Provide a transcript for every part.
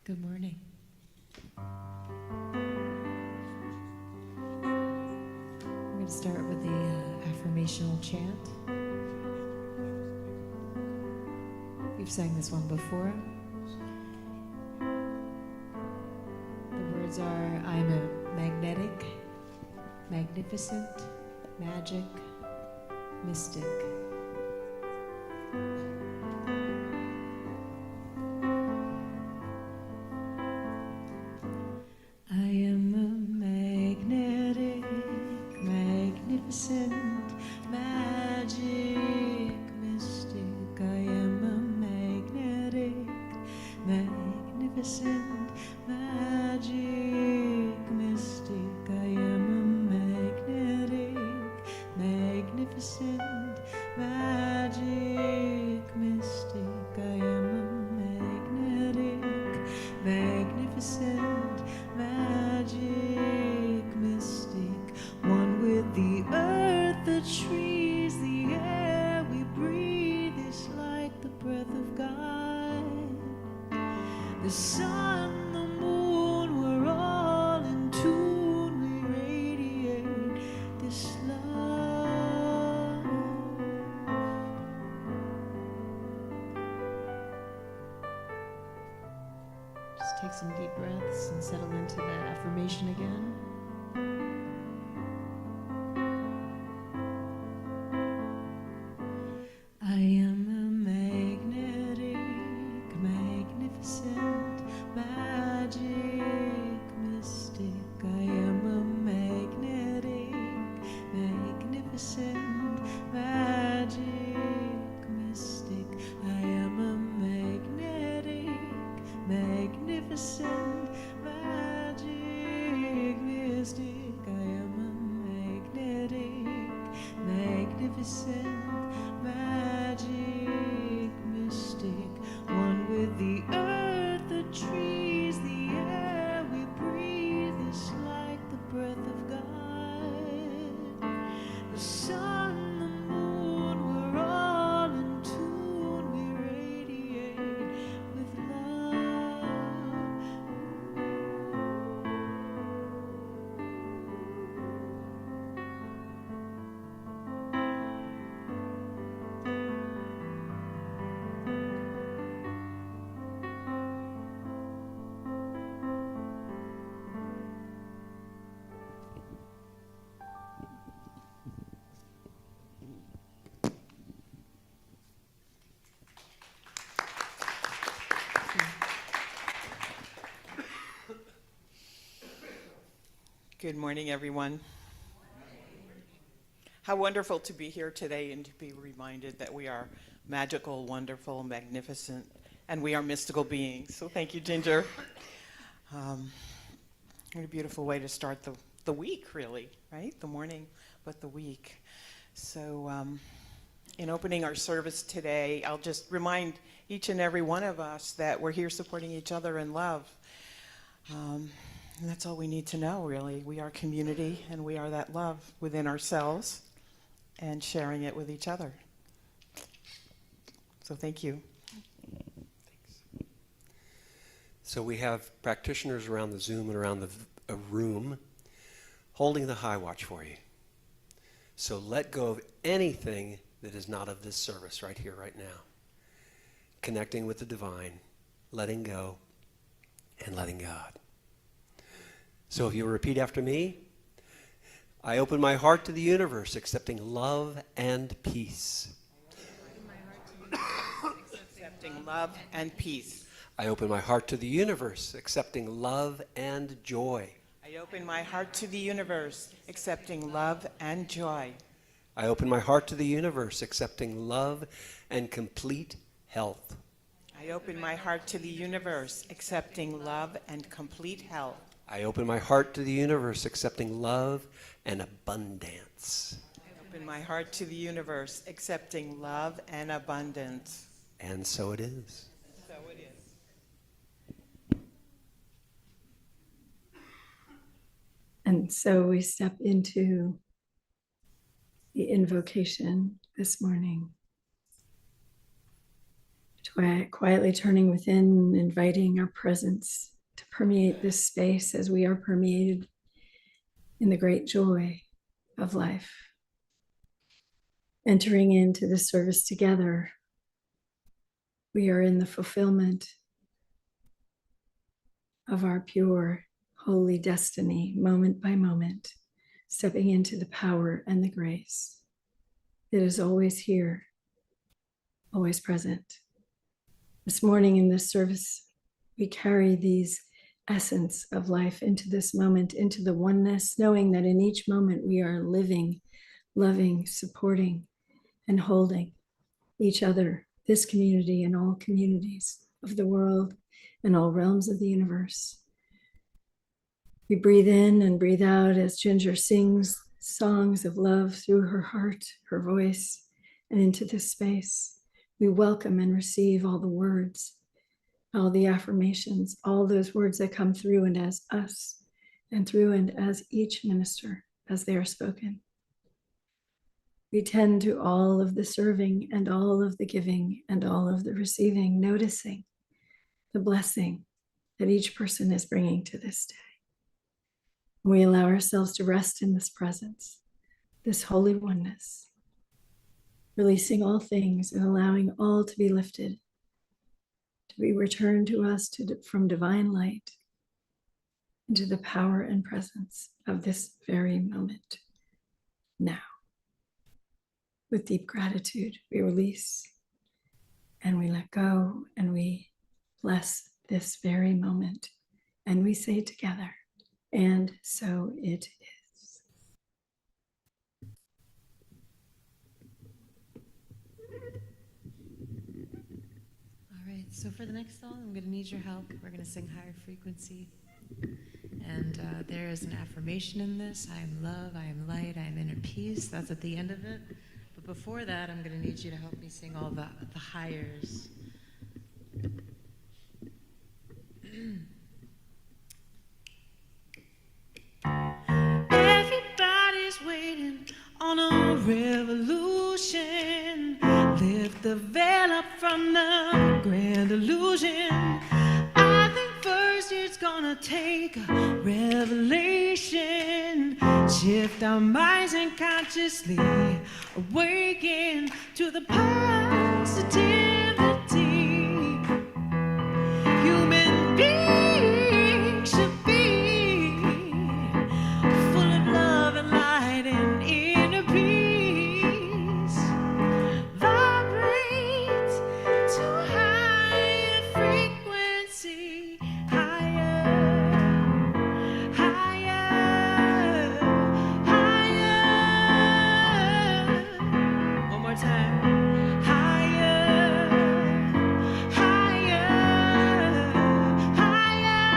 Good morning. I'm going to start with the affirmational chant. We've sang this one before. The words are, I'm a magnetic, magnificent, magic, mystic. I am a magnetic, magnificent, magic, mystic. I am a magnetic, magnificent, magic, mystic. I am a magnetic, magnificent, magic, mystic. I am a magnetic, magnificent, magic, mystic. One with the earth, the trees, the air we breathe is like the breath of God. The sun, the moon, we're all in tune. We radiate this love. Just take some deep breaths and settle into that affirmation again. I am a magnetic, magnificent, magic, mystic. I am a magnetic, magnificent, magic, mystic. I am a magnetic, magnificent, magic, mystic. I am a magnetic, magnificent, magic, mystic. One with the earth, the trees, the air we breathe is like the breath of God. The sun, the moon, we're all in tune. We radiate with love. Good morning, everyone. How wonderful to be here today and to be reminded that we are magical, wonderful, magnificent, and we are mystical beings. So thank you, Ginger. What a beautiful way to start the week, really, right? The morning, but the week. So in opening our service today, I'll just remind each and every one of us that we're here supporting each other in love. And that's all we need to know, really. We are community, and we are that love within ourselves and sharing it with each other. So thank you. Thanks. So we have practitioners around the Zoom and around the room holding the high watch for you. So let go of anything that is not of this service right here, right now. Connecting with the divine, letting go, and letting God. So if you'll repeat after me, I open my heart to the universe, accepting love and peace. Accepting love and peace. I open my heart to the universe, accepting love and joy. I open my heart to the universe, accepting love and joy. I open my heart to the universe, accepting love and complete health. I open my heart to the universe, accepting love and complete health. I open my heart to the universe, accepting love and abundance. I open my heart to the universe, accepting love and abundance. And so it is. So it is. And so we step into the invocation this morning. quietly turning within, inviting our presence to permeate this space as we are permeated in the great joy of life. Entering into this service together, we are in the fulfillment of our pure, holy destiny, moment by moment, stepping into the power and the grace that is always here, always present. This morning in this service, we carry these essence of life into this moment, into the oneness, knowing that in each moment we are living, loving, supporting, and holding each other, this community and all communities of the world and all realms of the universe. We breathe in and breathe out as Ginger sings songs of love through her heart, her voice, and into this space. We welcome and receive all the words, all the affirmations, all those words that come through and as us, and through and as each minister as they are spoken. We tend to all of the serving and all of the giving and all of the receiving, noticing the blessing that each person is bringing to this day. We allow ourselves to rest in this presence, this holy oneness, releasing all things and allowing all to be lifted, to be returned to us from divine light into the power and presence of this very moment now. With deep gratitude, we release and we let go and we bless this very moment. And we say together, and so it is. All right, so for the next song, I'm going to need your help. We're going to sing Higher Frequency. And there is an affirmation in this. I am love, I am light, I am inner peace. That's at the end of it. But before that, I'm going to need you to help me sing all the highers. Everybody's waiting on a revolution. Lift the veil up from the grand illusion. I think first it's gonna take a revelation. Shift our minds and consciously awaken to the positivity human beings should be, full of love and light and inner peace. Vibrate to higher frequency, higher, higher, higher. One more time. Higher, higher, higher.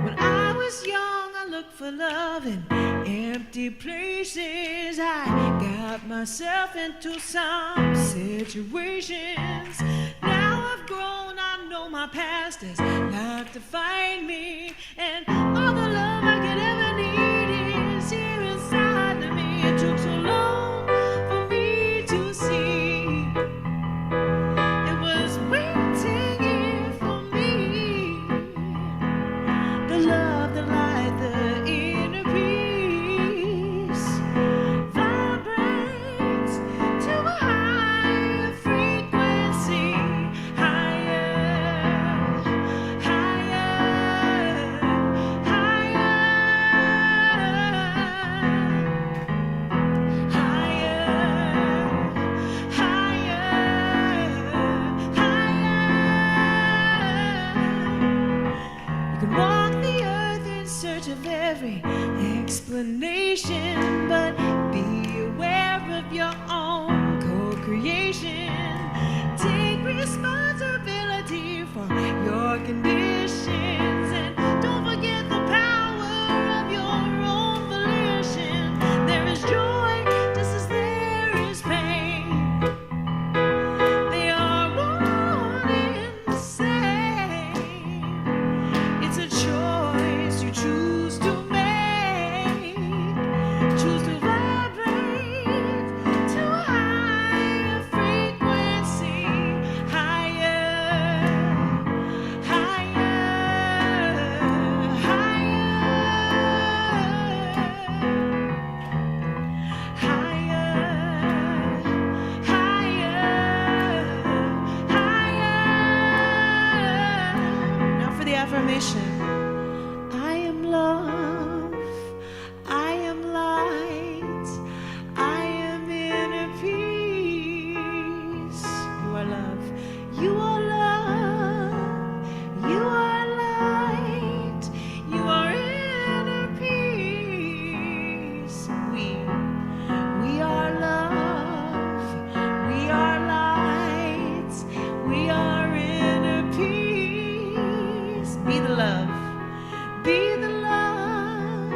When I was young, I looked for love in empty places. I got myself into some situations. Now I've grown, I know my past is not to find me. And all the love I could ever need is here inside of me. It took so long for me to see. It was waiting here for me. The love, the light, the inner peace vibrates to a higher frequency, higher, higher, higher, higher. proclamation. I am love, I am light, I am inner peace. You are love, you are love, you are light, you are inner peace. We are love, we are light, we are inner peace. Be the love, be the love,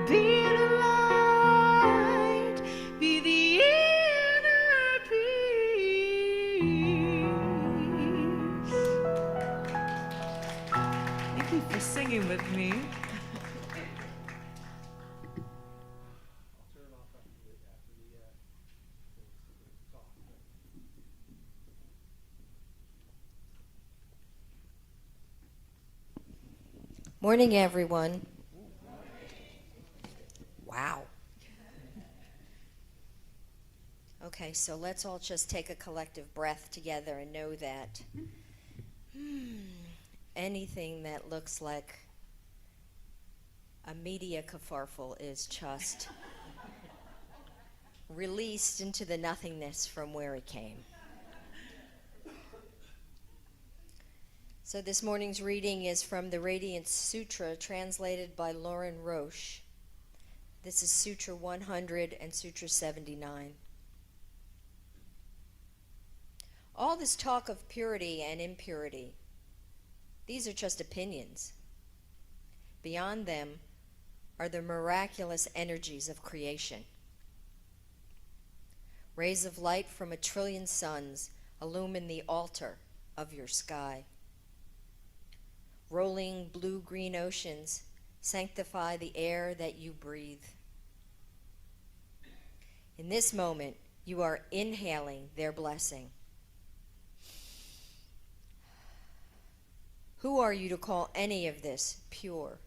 be the light, be the inner peace. Thank you for singing with me. Morning, everyone. Wow. Okay, so let's all just take a collective breath together and know that anything that looks like a media kerfuffle is just released into the nothingness from where it came. So this morning's reading is from the Radiance Sutra, translated by Lauren Roche. This is Sutra 100 and Sutra 79. All this talk of purity and impurity, these are just opinions. Beyond them are the miraculous energies of creation. Rays of light from 1 trillion suns illumine the altar of your sky. Rolling blue-green oceans sanctify the air that you breathe. In this moment, you are inhaling their blessing. Who are you to call any of this pure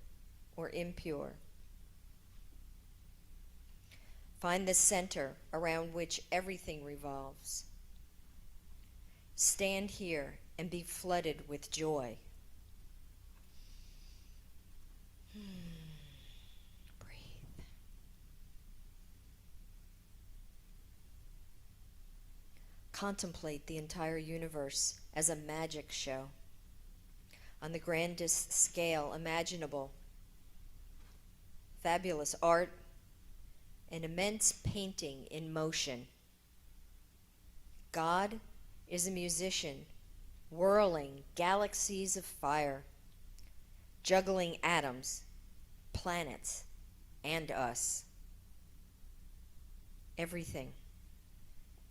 or impure? Find the center around which everything revolves. Stand here and be flooded with joy. Breathe. Contemplate the entire universe as a magic show on the grandest scale imaginable. Fabulous art, an immense painting in motion. God is a musician whirling galaxies of fire, juggling atoms, planets, and us. Everything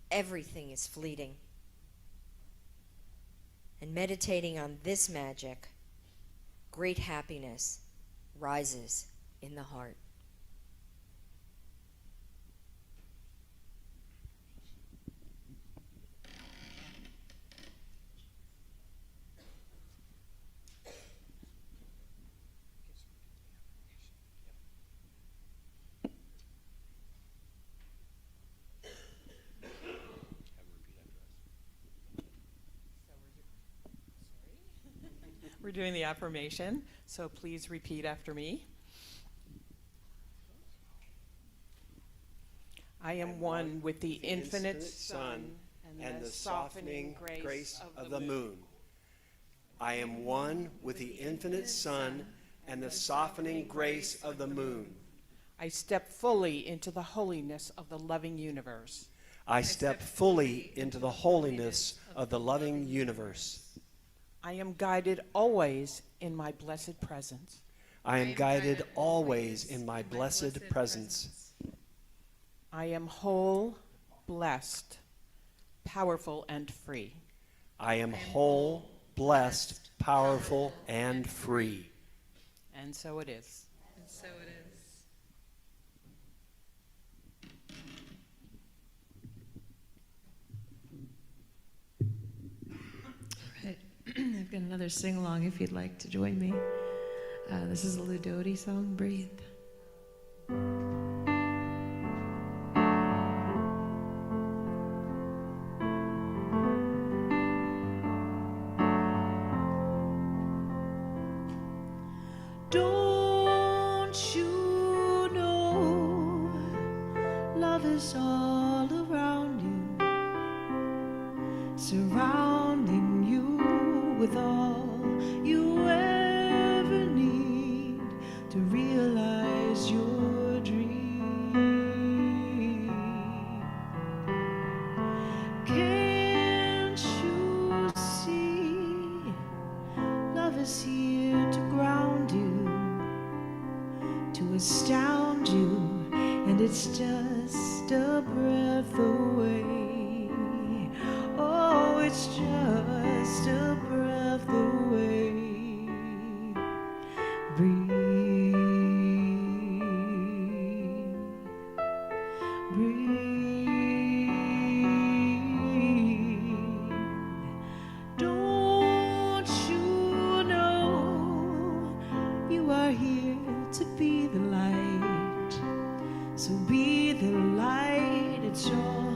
is fleeting. And meditating on this magic, great happiness rises in the heart. We're doing the affirmation, so please repeat after me. I am one with the infinite sun and the softening grace of the moon. I am one with the infinite sun and the softening grace of the moon. I step fully into the holiness of the loving universe. I step fully into the holiness of the loving universe. I am guided always in my blessed presence. I am guided always in my blessed presence. I am whole, blessed, powerful, and free. I am whole, blessed, powerful, and free. And so it is. And so it is. I've got another sing-along if you'd like to join me. This is a Ludoti song, Breathe. Don't you know love is all around you, surrounding you with all you ever need to realize your dream. Can't you see love is here to ground you, to astound you, and it's just a breath away. Oh, it's just a breath away. Breathe, breathe. Don't you know you are here to be the light? So be the light, it's all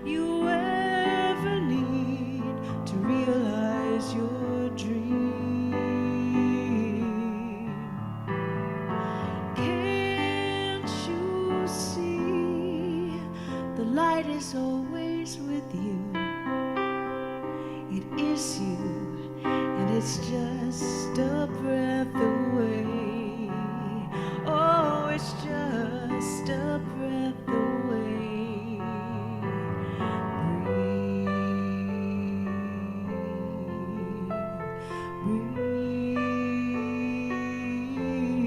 you ever need to realize your dream. Can't you see the light is always with you? It is you, and it's just a breath away. Oh, it's just a breath away. Breathe,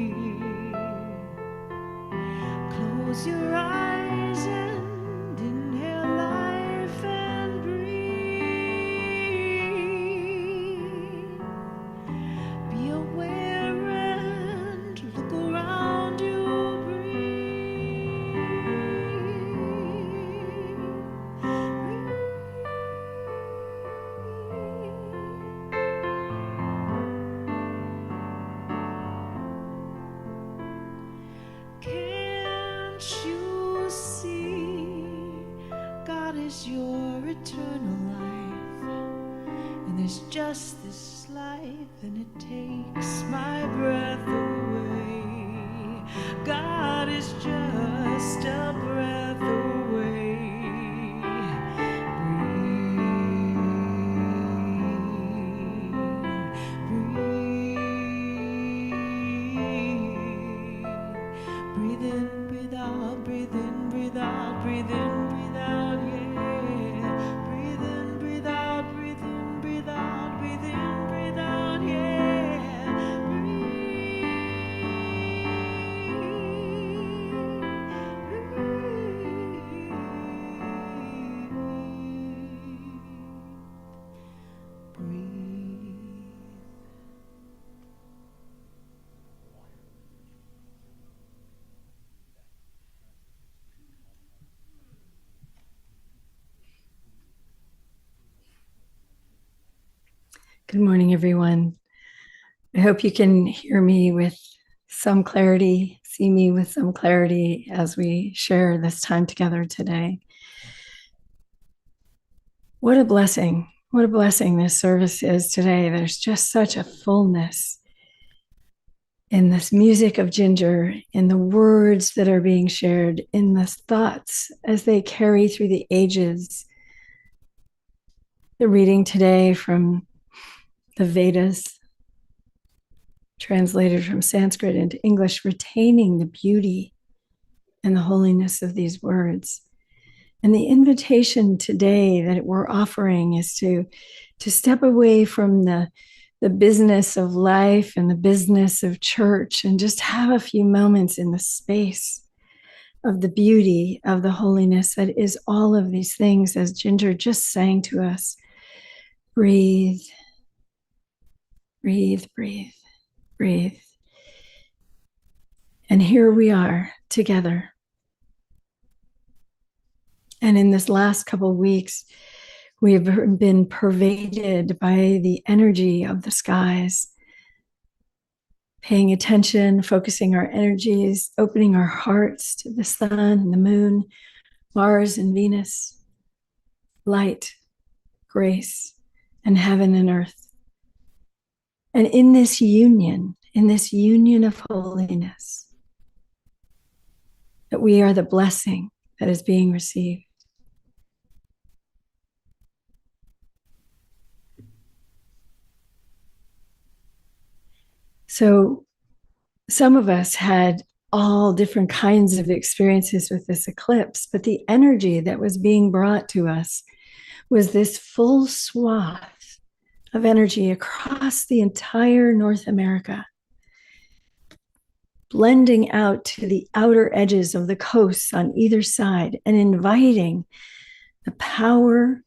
breathe. Close your eyes and inhale life and breathe. Be aware and look around you. Can't you see God is your eternal life? And there's just this life, and it takes my breath away. God is just a breath away. Breathe, breathe. Breathe in, breathe out, breathe in, breathe out, breathe in, breathe out, yeah. Breathe in, breathe out, breathe in, breathe out, breathe in, breathe out, yeah. Breathe. Good morning, everyone. I hope you can hear me with some clarity, see me with some clarity as we share this time together today. What a blessing. What a blessing this service is today. There's just such a fullness in this music of Ginger, in the words that are being shared, in the thoughts as they carry through the ages. The reading today from the Vedas, translated from Sanskrit into English, retaining the beauty and the holiness of these words. And the invitation today that we're offering is to step away from the business of life and the business of church and just have a few moments in the space of the beauty of the holiness that is all of these things, as Ginger just sang to us. Breathe, breathe, breathe, breathe. And here we are together. And in this last couple of weeks, we have been pervaded by the energy of the skies, paying attention, focusing our energies, opening our hearts to the sun and the moon, Mars and Venus, light, grace, and heaven and earth. And in this union, in this union of holiness, that we are the blessing that is being received. So some of us had all different kinds of experiences with this eclipse, but the energy that was being brought to us was this full swath of energy across the entire North America, blending out to the outer edges of the coasts on either side and inviting the power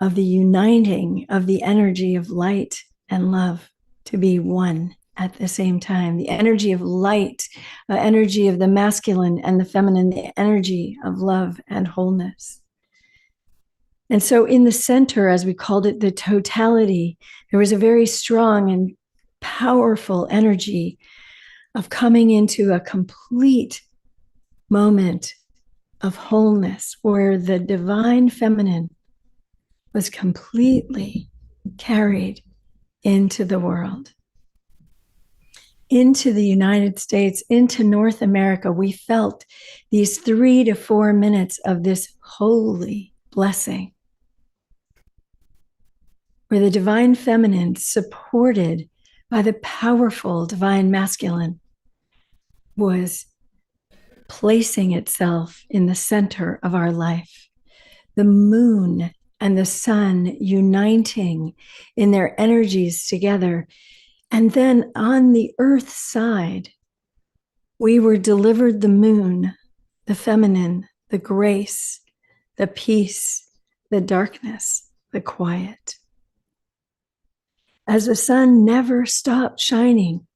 of the uniting of the energy of light and love to be one at the same time. The energy of light, the energy of the masculine and the feminine, the energy of love and wholeness. And so in the center, as we called it, the totality, there was a very strong and powerful energy of coming into a complete moment of wholeness where the divine feminine was completely carried into the world, into the United States, into North America. We felt these 3 to 4 minutes of this holy blessing, where the divine feminine, supported by the powerful divine masculine, was placing itself in the center of our life. The moon and the sun uniting in their energies together. And then on the earth side, we were delivered the moon, the feminine, the grace, the peace, the darkness, the quiet. As the sun never stopped shining,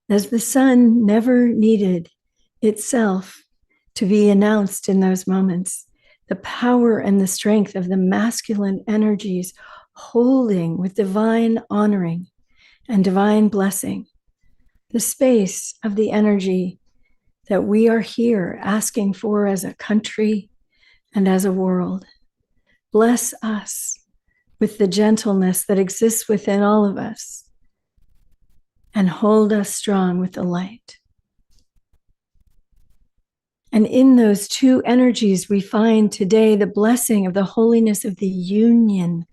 as the sun never needed itself to be announced in those moments, the power and the strength of the masculine energies holding with divine honoring and divine blessing, the space of the energy that we are here asking for as a country and as a world. Bless us with the gentleness that exists within all of us and hold us strong with the light. And in those two energies, we find today the blessing of the holiness of the union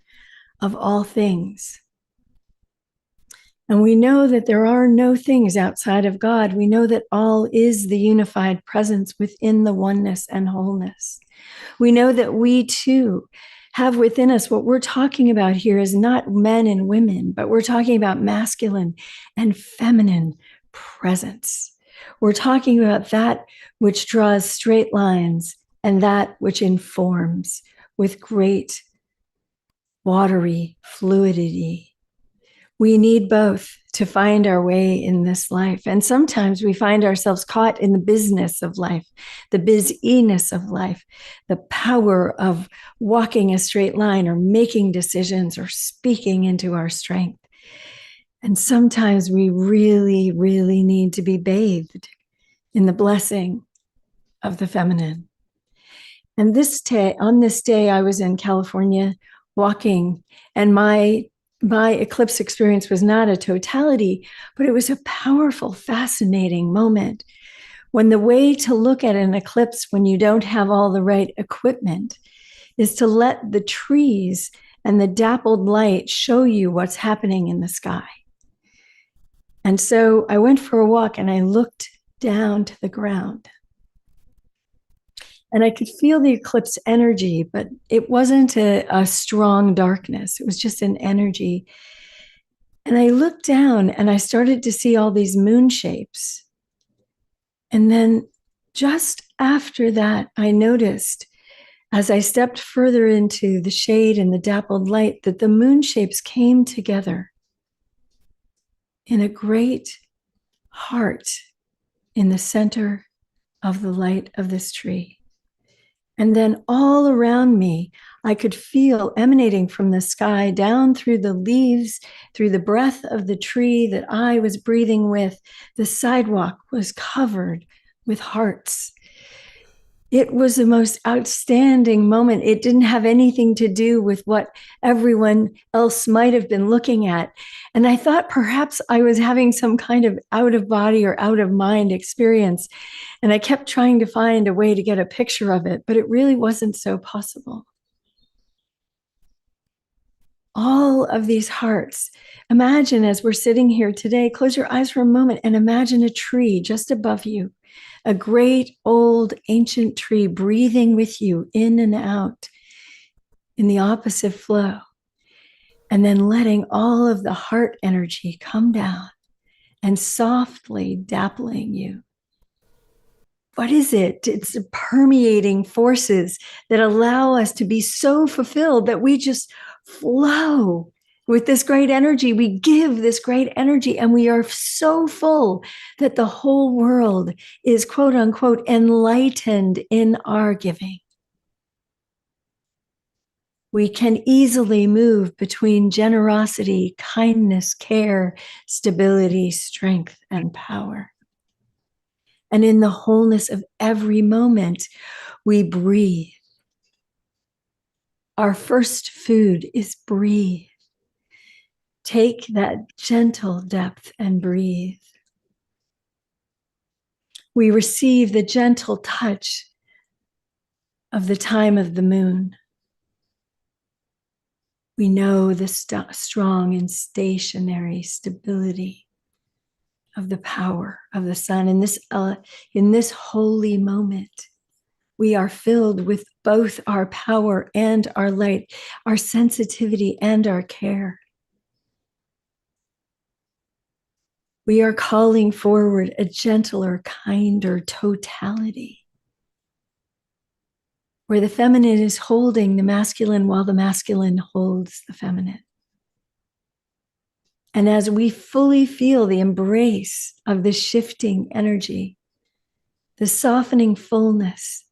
of all things. And we know that there are no things outside of God. We know that all is the unified presence within the oneness and wholeness. We know that we too have within us what we're talking about here is not men and women, but we're talking about masculine and feminine presence. We're talking about that which draws straight lines and that which informs with great watery fluidity. We need both to find our way in this life. And sometimes we find ourselves caught in the business of life, the busyness of life, the power of walking a straight line or making decisions or speaking into our strength. And sometimes we really, really need to be bathed in the blessing of the feminine. And on this day, I was in California walking, and my eclipse experience was not a totality, but it was a powerful, fascinating moment when the way to look at an eclipse when you don't have all the right equipment is to let the trees and the dappled light show you what's happening in the sky. And so I went for a walk and I looked down to the ground. And I could feel the eclipse energy, but it wasn't a strong darkness. It was just an energy. And I looked down and I started to see all these moon shapes. And then just after that, I noticed as I stepped further into the shade and the dappled light that the moon shapes came together in a great heart in the center of the light of this tree. And then all around me, I could feel emanating from the sky down through the leaves, through the breath of the tree that I was breathing with. The sidewalk was covered with hearts. It was the most outstanding moment. It didn't have anything to do with what everyone else might have been looking at. And I thought perhaps I was having some kind of out of body or out of mind experience. And I kept trying to find a way to get a picture of it, but it really wasn't so possible. All of these hearts. Imagine as we're sitting here today, close your eyes for a moment and imagine a tree just above you, a great old ancient tree breathing with you in and out in the opposite flow, and then letting all of the heart energy come down and softly dappling you. What is it? It's permeating forces that allow us to be so fulfilled that we just flow with this great energy. We give this great energy and we are so full that the whole world is quote unquote enlightened in our giving. We can easily move between generosity, kindness, care, stability, strength, and power. And in the wholeness of every moment, we breathe. Our first food is breathe. Take that gentle depth and breathe. We receive the gentle touch of the time of the moon. We know the strong and stationary stability of the power of the sun. In this holy moment, we are filled with both our power and our light, our sensitivity and our care. We are calling forward a gentler, kinder totality, where the feminine is holding the masculine while the masculine holds the feminine. And as we fully feel the embrace of the shifting energy, the softening fullness,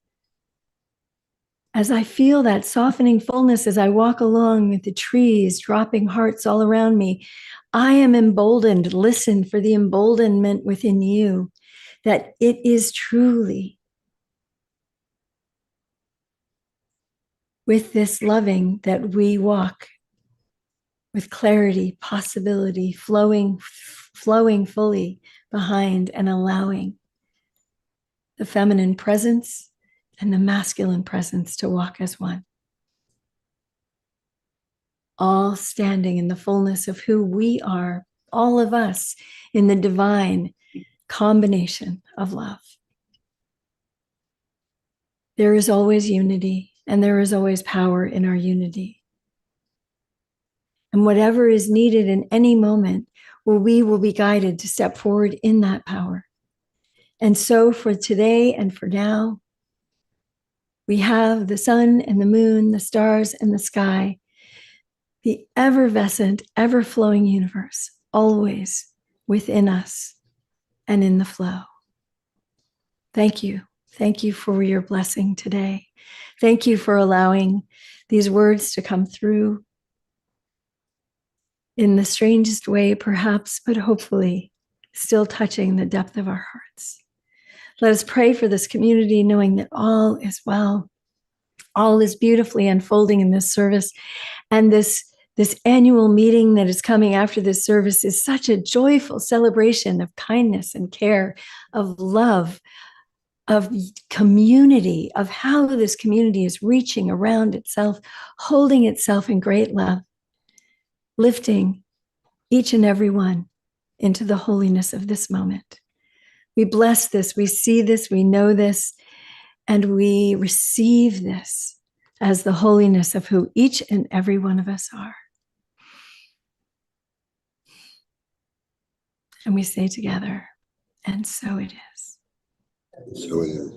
as I feel that softening fullness as I walk along with the trees, dropping hearts all around me, I am emboldened. Listen for the emboldenment within you that it is truly with this loving that we walk with clarity, possibility, flowing fully behind and allowing the feminine presence and the masculine presence to walk as one. All standing in the fullness of who we are, all of us in the divine combination of love. There is always unity and there is always power in our unity. And whatever is needed in any moment, we will be guided to step forward in that power. And so for today and for now, we have the sun and the moon, the stars and the sky, the effervescent, ever-flowing universe, always within us and in the flow. Thank you. Thank you for your blessing today. Thank you for allowing these words to come through in the strangest way, perhaps, but hopefully still touching the depth of our hearts. Let us pray for this community, knowing that all is well. All is beautifully unfolding in this service. And this annual meeting that is coming after this service is such a joyful celebration of kindness and care, of love, of community, of how this community is reaching around itself, holding itself in great love, lifting each and every one into the holiness of this moment. We bless this, we see this, we know this, and we receive this as the holiness of who each and every one of us are. And we say together, and so it is. So it is.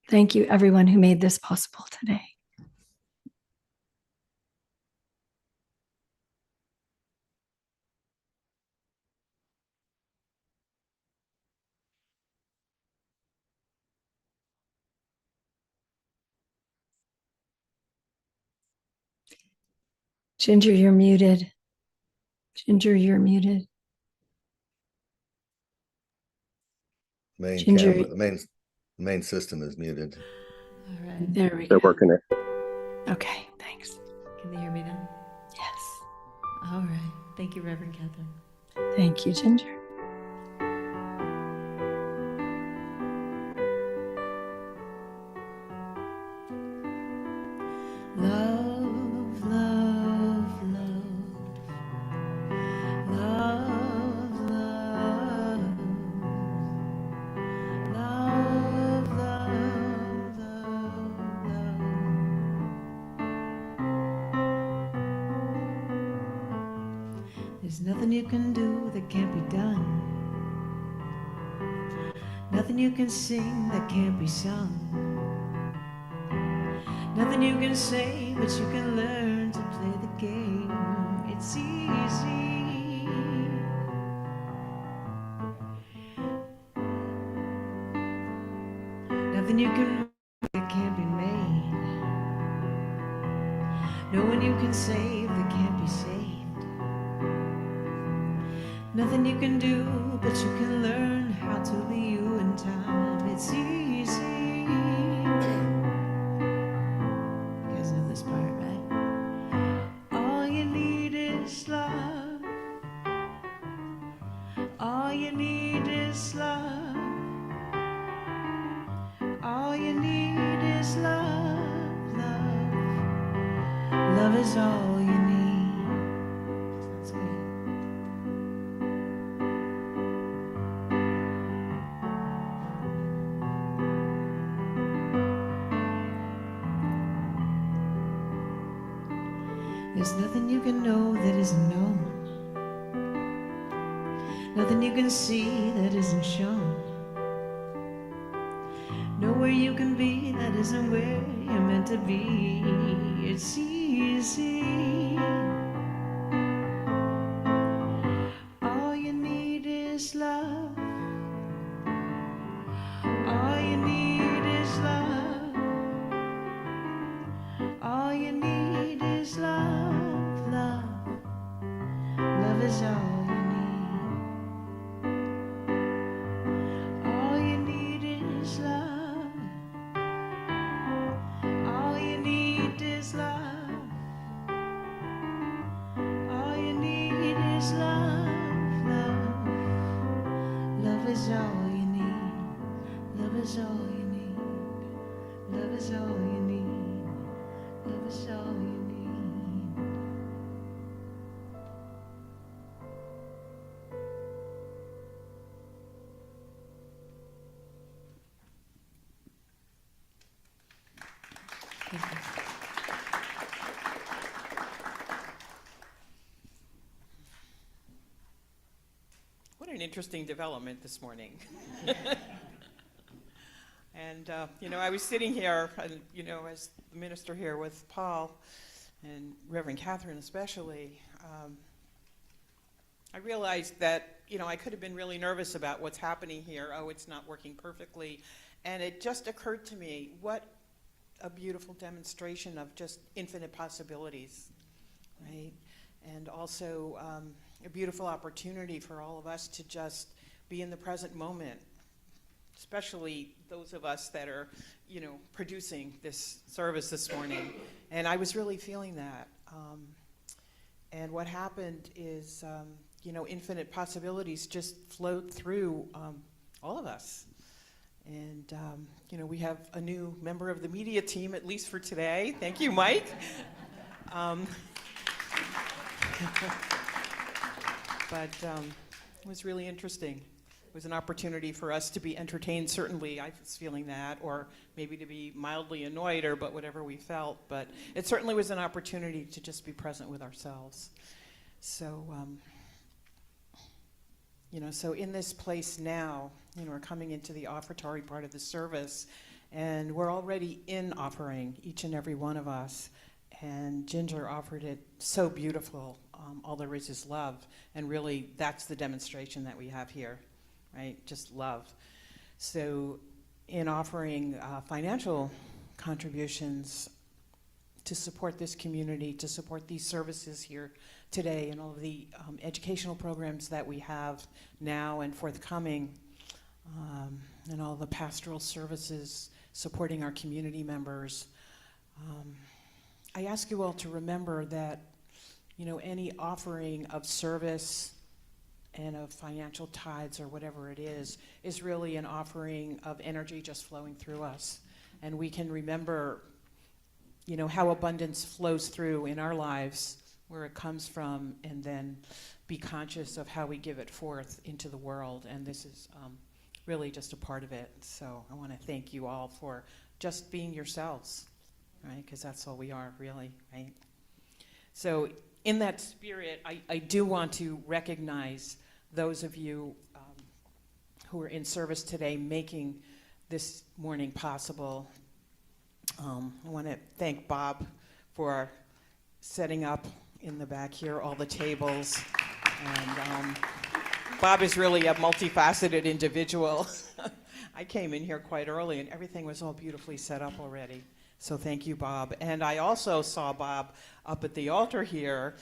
Thank you, everyone who made this possible today. Ginger, you're muted. Ginger, you're muted. Main Ginger. camera, the main system is muted. All right. There we They're go. working it. Okay, thanks. Can they hear me now? Yes. All right. Thank you, Reverend Katherine. Thank you, Ginger. Love, love, love. Love, love. Love, love, love, love. There's nothing you can do that can't be done. Nothing you can sing that can't be sung. Nothing you can say, but you can learn to play the game. It's easy. Nothing you can write that can't be made. No one you can save that can't be saved. Nothing you can do, but you can learn how to be you in time. It's easy. You guys know this part, right? All you need is love. All you need is love. All you need is love, love. Love is all you need. Sounds good. There's nothing you can know that isn't known. Nothing you can see that isn't shown. Nowhere you can be that isn't where you're meant to be. It's easy. All you need is love. All you need is love. All you need is love, love. Love is all you need. All you need is love. All you need is love. All you need is love, love. Love is all you need. Love is all you need. Love is all you need. Love is all you need. What an interesting development this morning. And, I was sitting here, as the minister here with Paul and Reverend Katherine especially, I realized that, I could have been really nervous about what's happening here. Oh, it's not working perfectly. And it just occurred to me, what a beautiful demonstration of just infinite possibilities, right? And also a beautiful opportunity for all of us to just be in the present moment, especially those of us that are, producing this service this morning. And I was really feeling that. And what happened is, infinite possibilities just flowed through all of us. And, we have a new member of the media team, at least for today. Thank you, Mike. But it was really interesting. It was an opportunity for us to be entertained. Certainly, I was feeling that, or maybe to be mildly annoyed, or but whatever we felt. But it certainly was an opportunity to just be present with ourselves. So, so in this place now, we're coming into the offertory part of the service, and we're already in offering, each and every one of us. And Ginger offered it so beautiful. All there is love, and really that's the demonstration that we have here, right? Just love. So in offering financial contributions to support this community, to support these services here today, and all of the educational programs that we have now and forthcoming, and all the pastoral services supporting our community members. I ask you all to remember that, any offering of service and of financial tithes or whatever it is really an offering of energy just flowing through us. And we can remember, how abundance flows through in our lives, where it comes from, and then be conscious of how we give it forth into the world. And this is really just a part of it. So I want to thank you all for just being yourselves, right? Because that's all we are, really, right? So in that spirit, I do want to recognize those of you who are in service today making this morning possible. I want to thank Bob for setting up in the back here all the tables. And Bob is really a multifaceted individual. I came in here quite early and everything was all beautifully set up already. So thank you, Bob. And I also saw Bob up at the altar here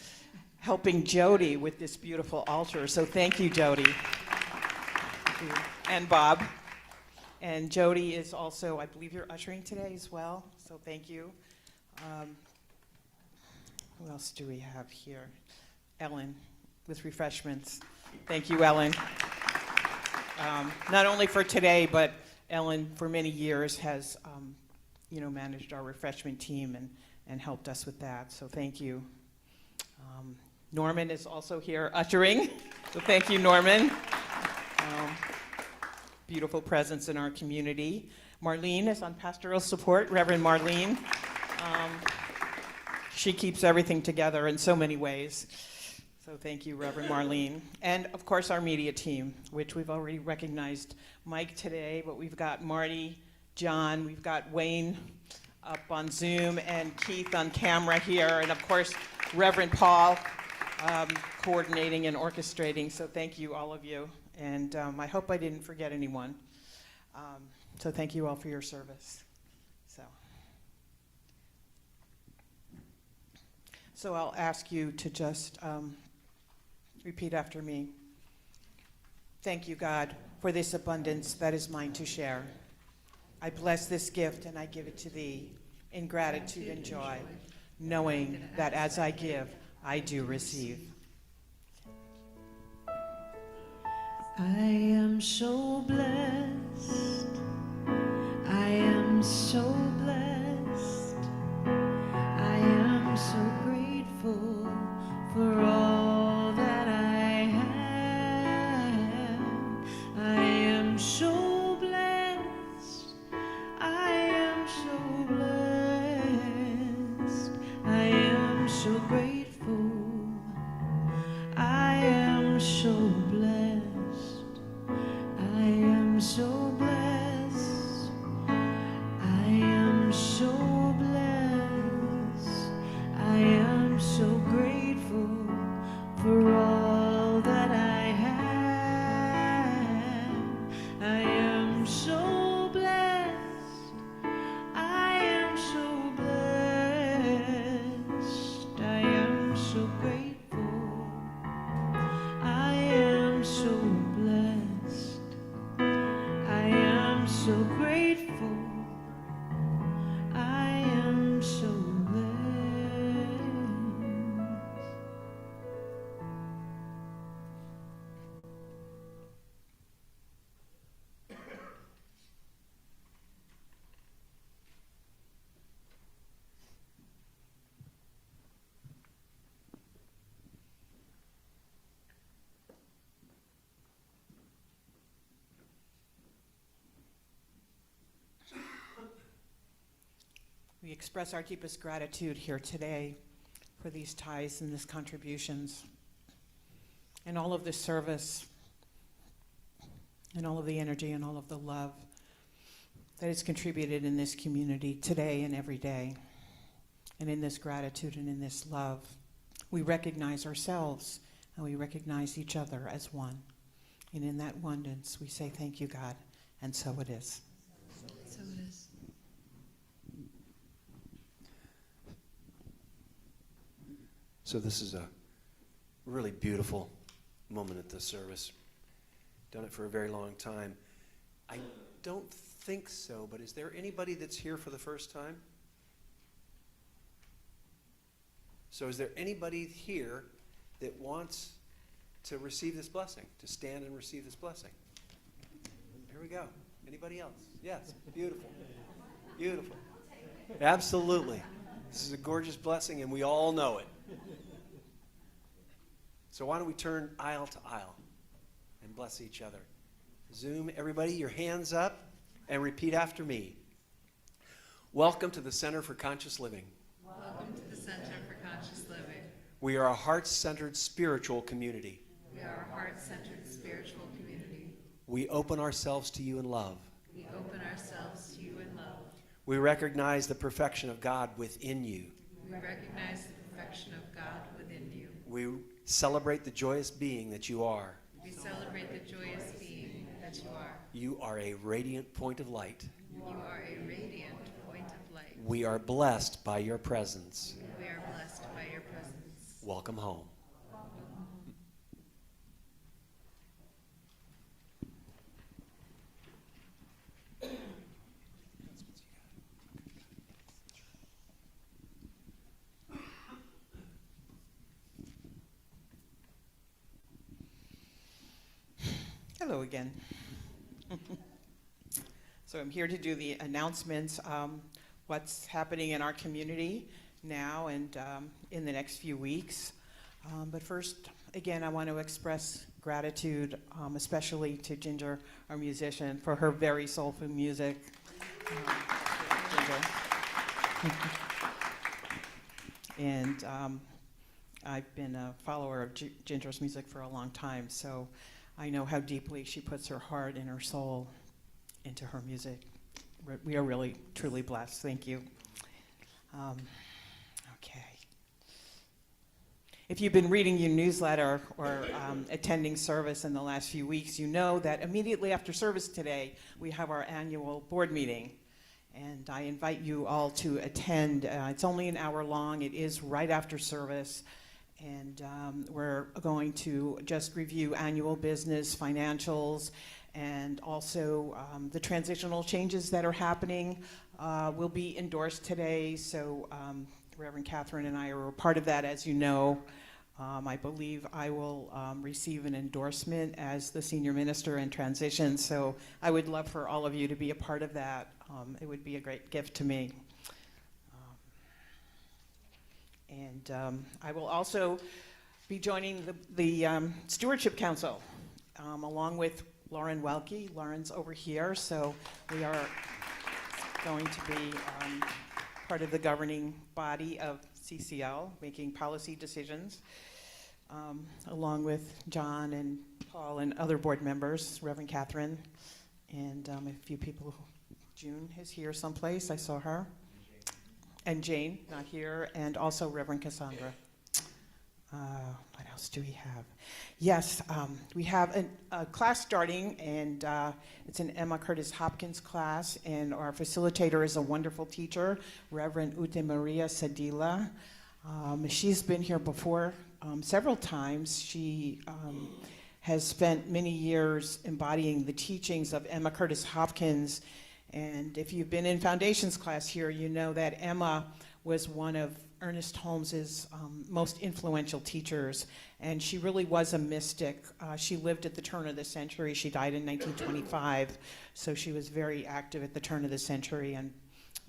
helping Jody with this beautiful altar. So thank you, Jody. Thank you. And Bob. And Jody is also, I believe you're ushering today as well. So thank you. Who else do we have here? Ellen with refreshments. Thank you, Ellen. Not only for today, but Ellen for many years has managed our refreshment team and helped us with that, so thank you. Norman is also here ushering, so thank you, Norman. Beautiful presence in our community. Marlene is on pastoral support, Reverend Marlene. She keeps everything together in so many ways, so thank you, Reverend Marlene. And of course our media team, which we've already recognized Mike today, but we've got Marty, John, we've got Wayne up on Zoom, and Keith on camera here, and of course, Reverend Paul coordinating and orchestrating, so thank you, all of you. And I hope I didn't forget anyone. So thank you all for your service. So I'll ask you to just repeat after me. Thank you, God, for this abundance that is mine to share. I bless this gift and I give it to thee in gratitude and joy, knowing that as I give, I do receive. I am so blessed. I am so blessed. I am so grateful for all that I have. I am so blessed. I am so blessed. I am so grateful. I am so blessed. I am so blessed. I am so blessed. I am so grateful for all that I have. I am so blessed. I am so blessed. I am so grateful. I am so blessed. I am so grateful. I am so blessed. We express our deepest gratitude here today for these tithes and these contributions and all of this service and all of the energy and all of the love that is contributed in this community today and every day. And in this gratitude and in this love, we recognize ourselves and we recognize each other as one. And in that oneness, we say, thank you, God, and so it is. So it is. So this is a really beautiful moment at this service. Done it for a very long time. I don't think so, but is there anybody that's here for the first time? So is there anybody here that wants to receive this blessing, to stand and receive this blessing? Here we go. Anybody else? Yes, beautiful. Beautiful. Absolutely. This is a gorgeous blessing, and we all know it. So why don't we turn aisle to aisle and bless each other. Zoom, everybody, your hands up and repeat after me. Welcome to the Center for Conscious Living. Welcome to the Center for Conscious Living. We are a heart-centered spiritual community. We are a heart-centered spiritual community. We open ourselves to you in love. We open ourselves to you in love. We recognize the perfection of God within you. We recognize the perfection of God within you. We celebrate the joyous being that you are. We celebrate the joyous being that you are. You are a radiant point of light. You are a radiant point of light. We are blessed by your presence. We are blessed by your presence. Welcome home. Hello again. So I'm here to do the announcements, what's happening in our community now and in the next few weeks. But first, again, I want to express gratitude, especially to Ginger, our musician, for her very soulful music. Ginger. And I've been a follower of Ginger's music for a long time, so I know how deeply she puts her heart and her soul into her music. We are really, truly blessed. Thank you. Okay. If you've been reading your newsletter or attending service in the last few weeks, you know that immediately after service today, we have our annual board meeting. And I invite you all to attend. It's only an hour long. It is right after service. And we're going to just review annual business, financials, and also the transitional changes that are happening will be endorsed today. So Reverend Katherine and I are a part of that, as you know. I believe I will receive an endorsement as the senior minister in transition. So I would love for all of you to be a part of that. It would be a great gift to me. And I will also be joining the Stewardship Council along with Lauren Welke. Lauren's over here, so we are going to be part of the governing body of CCL, making policy decisions, along with John and Paul and other board members, Reverend Katherine, and a few people. June is here someplace, I saw her. And Jane, not here, and also Reverend Cassandra. What else do we have? Yes, we have a class starting, and it's an Emma Curtis Hopkins class, and our facilitator is a wonderful teacher, Reverend Ute Maria Sadila. She's been here before several times. She has spent many years embodying the teachings of Emma Curtis Hopkins. And if you've been in foundations class here, you know that Emma was one of Ernest Holmes's most influential teachers, and she really was a mystic. She lived at the turn of the century. She died in 1925, so she was very active at the turn of the century and,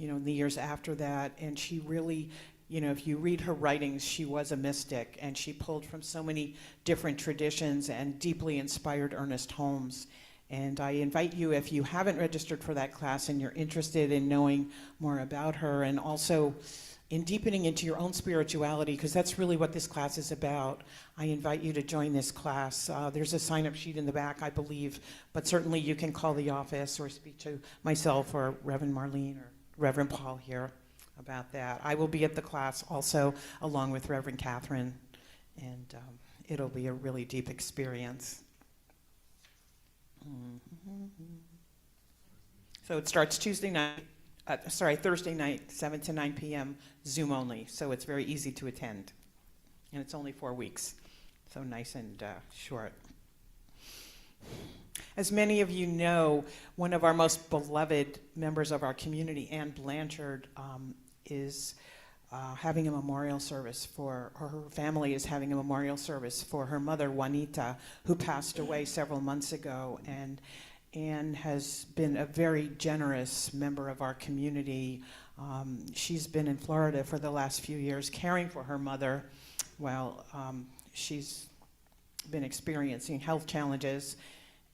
in the years after that. And she really, if you read her writings, she was a mystic, and she pulled from so many different traditions and deeply inspired Ernest Holmes. And I invite you, if you haven't registered for that class and you're interested in knowing more about her, and also in deepening into your own spirituality, because that's really what this class is about, I invite you to join this class. There's a sign-up sheet in the back, I believe, but certainly you can call the office or speak to myself or Reverend Marlene or Reverend Paul here about that. I will be at the class also, along with Reverend Katherine, and it'll be a really deep experience. So it starts Thursday night, 7 to 9 p.m., Zoom only. So it's very easy to attend. And it's only 4 weeks. So nice and short. As many of you know, one of our most beloved members of our community, Ann Blanchard, is having a memorial service for, or her family is having a memorial service for her mother, Juanita, who passed away several months ago. And Ann has been a very generous member of our community. She's been in Florida for the last few years caring for her mother while she's been experiencing health challenges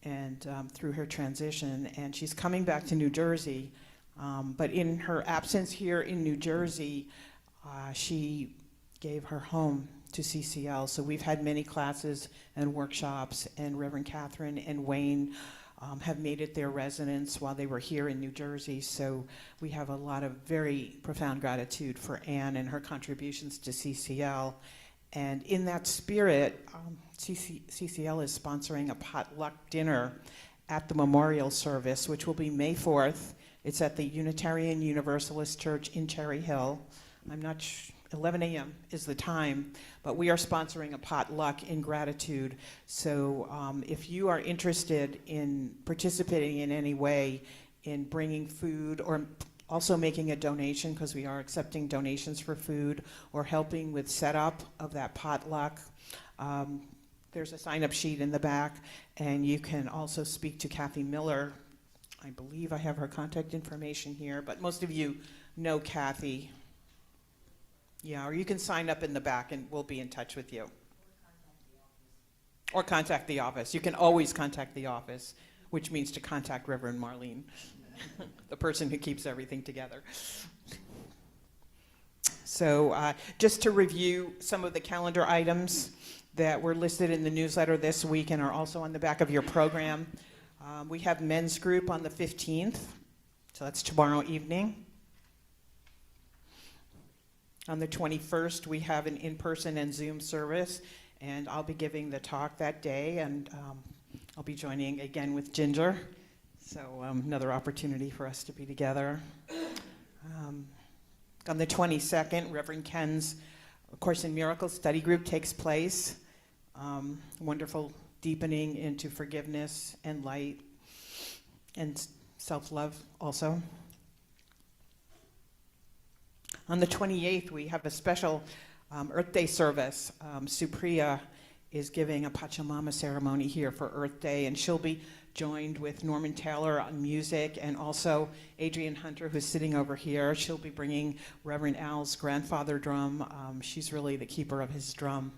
and through her transition, and she's coming back to New Jersey. But in her absence here in New Jersey, she gave her home to CCL. So we've had many classes and workshops, and Reverend Katherine and Wayne have made it their residence while they were here in New Jersey. So we have a lot of very profound gratitude for Ann and her contributions to CCL. And in that spirit, CCL is sponsoring a potluck dinner at the memorial service, which will be May 4th. It's at the Unitarian Universalist Church in Cherry Hill. 11 a.m. is the time, but we are sponsoring a potluck in gratitude. So if you are interested in participating in any way in bringing food, or also making a donation, because we are accepting donations for food, or helping with setup of that potluck, there's a sign-up sheet in the back, and you can also speak to Kathy Miller. I believe I have her contact information here, but most of you know Kathy. Yeah, or you can sign up in the back and we'll be in touch with you. Or contact the office. You can always contact the office, which means to contact Reverend Marlene, the person who keeps everything together. So just to review some of the calendar items that were listed in the newsletter this week and are also on the back of your program. We have men's group on the 15th, so that's tomorrow evening. On the 21st, we have an in-person and Zoom service, and I'll be giving the talk that day, and I'll be joining again with Ginger, so another opportunity for us to be together. On the 22nd, Reverend Ken's Course in Miracles study group takes place. Wonderful deepening into forgiveness and light and self-love also. On the 28th, we have a special Earth Day service. Supriya is giving a Pachamama ceremony here for Earth Day, and she'll be joined with Norman Taylor on music, and also Adrienne Hunter, who's sitting over here. She'll be bringing Reverend Al's grandfather drum. She's really the keeper of his drum.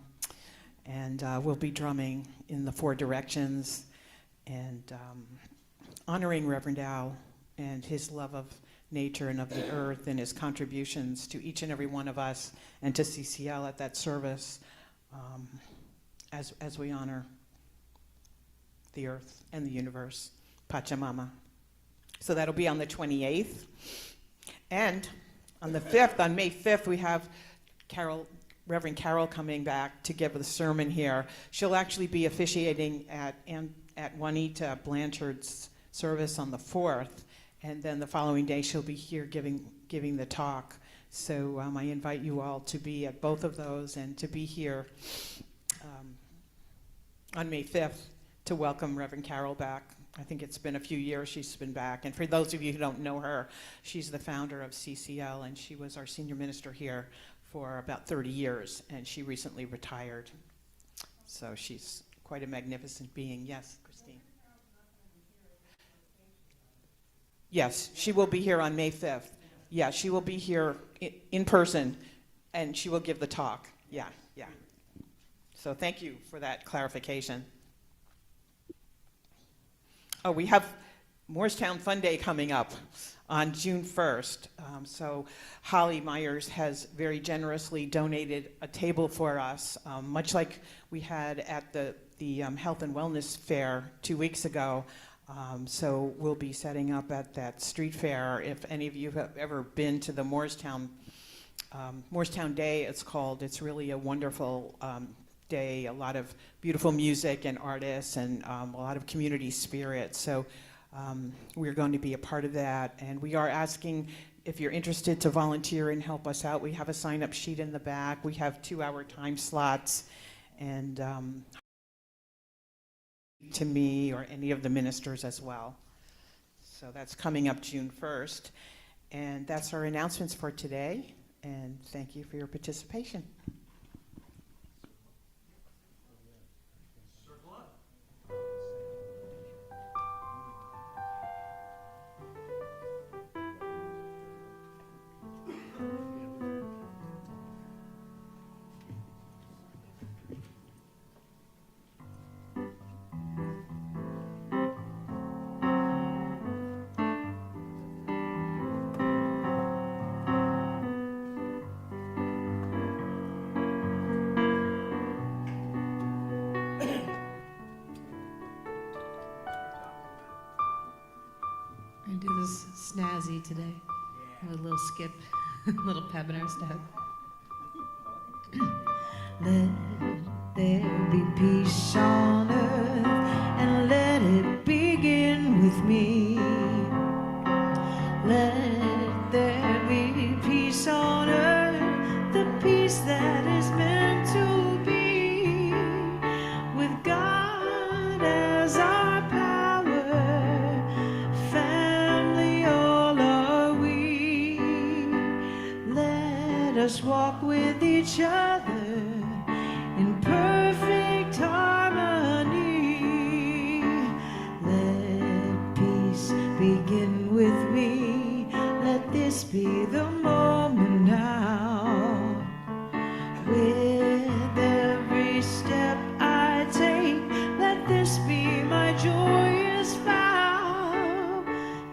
And we'll be drumming in the four directions and honoring Reverend Al and his love of nature and of the earth and his contributions to each and every one of us and to CCL at that service as we honor the earth and the universe, Pachamama. So that'll be on the 28th. And on the 5th, on May 5th, we have Reverend Carol coming back to give the sermon here. She'll actually be officiating at Juanita Blanchard's service on the 4th, and then the following day she'll be here giving the talk. So I invite you all to be at both of those and to be here on May 5th to welcome Reverend Carol back. I think it's been a few years she's been back. And for those of you who don't know her, she's the founder of CCL, and she was our senior minister here for about 30 years, and she recently retired. So she's quite a magnificent being. Yes, Christine? Yes, she will be here on May 5th. Yeah, she will be here in person, and she will give the talk. Yeah. So thank you for that clarification. Oh, we have Moorestown Fun Day coming up on June 1st. So Holly Myers has very generously donated a table for us, much like we had at the Health and Wellness Fair 2 weeks ago. So we'll be setting up at that street fair. If any of you have ever been to the Moorestown Day, it's called. It's really a wonderful day, a lot of beautiful music and artists and a lot of community spirit. So we're going to be a part of that, and we are asking if you're interested to volunteer and help us out. We have a sign-up sheet in the back. We have 2-hour time slots, and to me or any of the ministers as well. So that's coming up June 1st. And that's our announcements for today. And thank you for your participation. We're gonna do this snazzy today. A little skip, a little pep in our step. Let there be peace on earth, and let it begin with me. Let there be peace on earth, the peace that is meant to be. With God as our power, family all are we. Let us walk with each other in perfect harmony. Let peace begin with me. Let this be the moment now. With every step I take, let this be my joyous vow.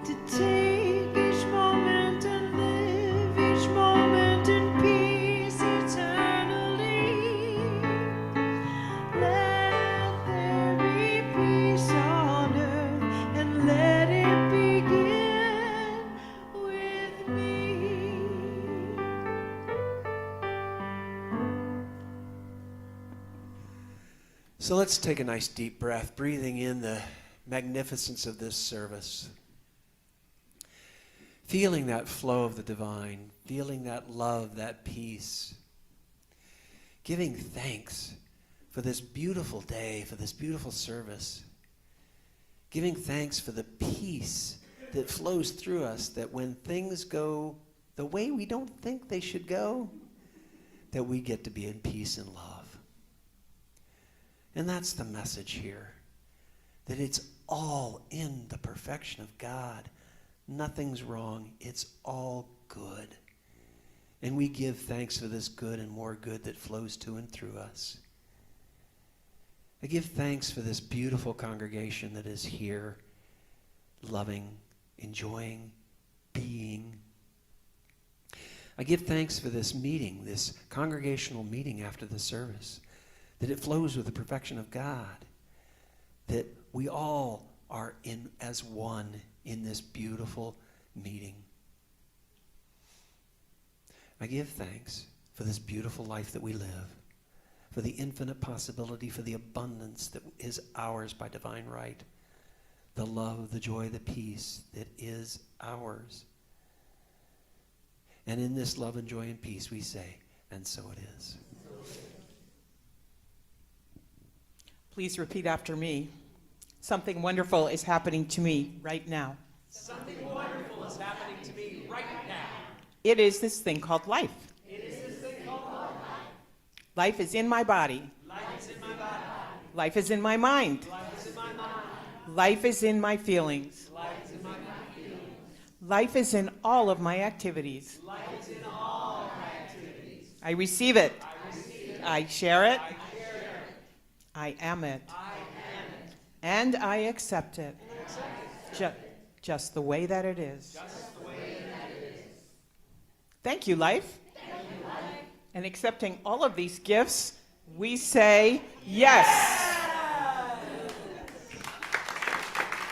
To take each moment and live each moment in peace eternally. Let there be peace on earth, and let it begin with me. So let's take a nice deep breath, breathing in the magnificence of this service. Feeling that flow of the divine, feeling that love, that peace. Giving thanks for this beautiful day, for this beautiful service. Giving thanks for the peace that flows through us, that when things go the way we don't think they should go, that we get to be in peace and love. And that's the message here, that it's all in the perfection of God. Nothing's wrong. It's all good. And we give thanks for this good and more good that flows to and through us. I give thanks for this beautiful congregation that is here, loving, enjoying, being. I give thanks for this meeting, this congregational meeting after the service, that it flows with the perfection of God, that we all are in as one in this beautiful meeting. I give thanks for this beautiful life that we live, for the infinite possibility, for the abundance that is ours by divine right, the love, the joy, the peace that is ours. And in this love and joy and peace we say, and so it is. Please repeat after me. Something wonderful is happening to me right now. Something wonderful is happening to me right now. It is this thing called life. It is this thing called life. Life is in my body. Life is in my body. Life is in my mind. Life is in my mind. Life is in my feelings. Life is in my feelings. Life is in all of my activities. Life is in all my activities. I receive it. I receive it. I share it. I share it. I am it. I am it. And I accept it. Just the way that it is. Just the way that it is. Thank you, life. And accepting all of these gifts, we say yes.